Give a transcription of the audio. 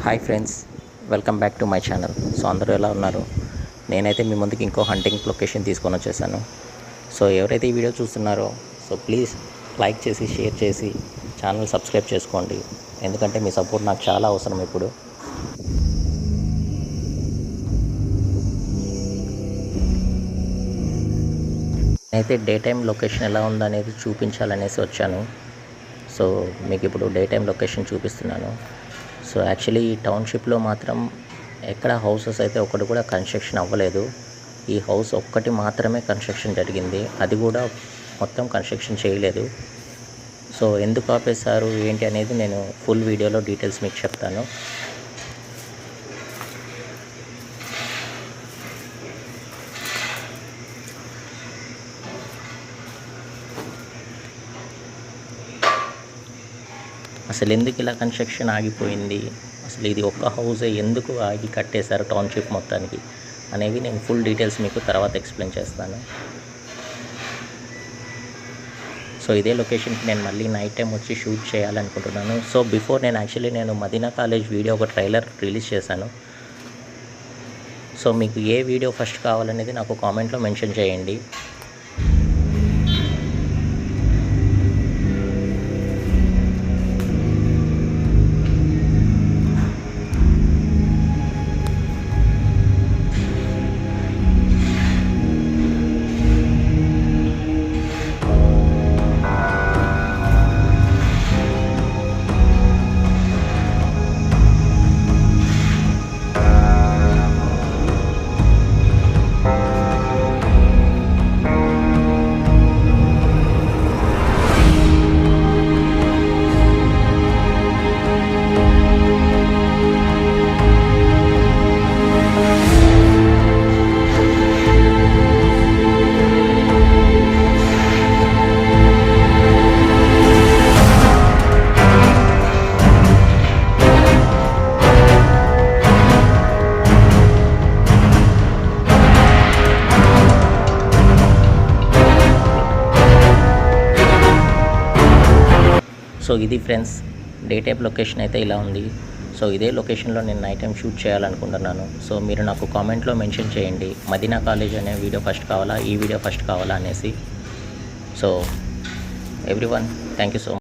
Hi friends, welcome back to my channel. So అందరూ ఎలా ఉన్నారు? నేనైతే మీ ముందుకి ఇంకో హంటింగ్ లొకేషన్ తీసుకొని వచ్చేసాను. సో ఎవరైతే ఈ వీడియో చూస్తున్నారో సో ప్లీజ్ లైక్ చేసి షేర్ చేసి ఛానల్ సబ్స్క్రైబ్ చేసుకోండి. ఎందుకంటే మీ సపోర్ట్ నాకు చాలా అవసరం. ఇప్పుడు అయితే డే టైం లొకేషన్ ఎలా ఉందనేది చూపించాలనేసి వచ్చాను. సో మీకు ఇప్పుడు డే టైం లొకేషన్ చూపిస్తున్నాను. సో యాక్చువల్లీ ఈ టౌన్షిప్లో మాత్రం ఎక్కడ హౌసెస్ అయితే ఒకటి కూడా కన్స్ట్రక్షన్ అవ్వలేదు. ఈ హౌస్ ఒక్కటి మాత్రమే కన్స్ట్రక్షన్ జరిగింది, అది కూడా మొత్తం కన్స్ట్రక్షన్ చేయలేదు. సో ఎందుకు ఆపేశారు ఏంటి అనేది నేను ఫుల్ వీడియోలో డీటెయిల్స్ మీకు చెప్తాను. అసలు ఎందుకు ఇలా కన్స్ట్రక్షన్ ఆగిపోయింది, అసలు ఇది ఒక్క హౌసే ఎందుకు ఆగి కట్టేశారు టౌన్షిప్ మొత్తానికి అనేవి నేను ఫుల్ డీటెయిల్స్ మీకు తర్వాత ఎక్స్ప్లెయిన్ చేస్తాను. సో ఇదే లొకేషన్కి నేను మళ్ళీ నైట్ టైం వచ్చి షూట్ చేయాలనుకుంటున్నాను. సో బిఫోర్ నేను మదీనా కాలేజ్ వీడియో ఒక ట్రైలర్ రిలీజ్ చేశాను. సో మీకు ఏ వీడియో ఫస్ట్ కావాలనేది నాకు కామెంట్లో మెన్షన్ చేయండి. సో ఇది ఫ్రెండ్స్, డే టైప్ లొకేషన్ అయితే ఇలా ఉంది. సో ఇదే లొకేషన్లో నేను నైట్ టైం షూట్ చేయాలనుకుంటున్నాను. సో మీరు నాకు కామెంట్లో మెన్షన్ చేయండి, మదీనా కాలేజ్ అనే వీడియో ఫస్ట్ కావాలా, ఈ వీడియో ఫస్ట్ కావాలా అనేసి. So everyone, thank you so much.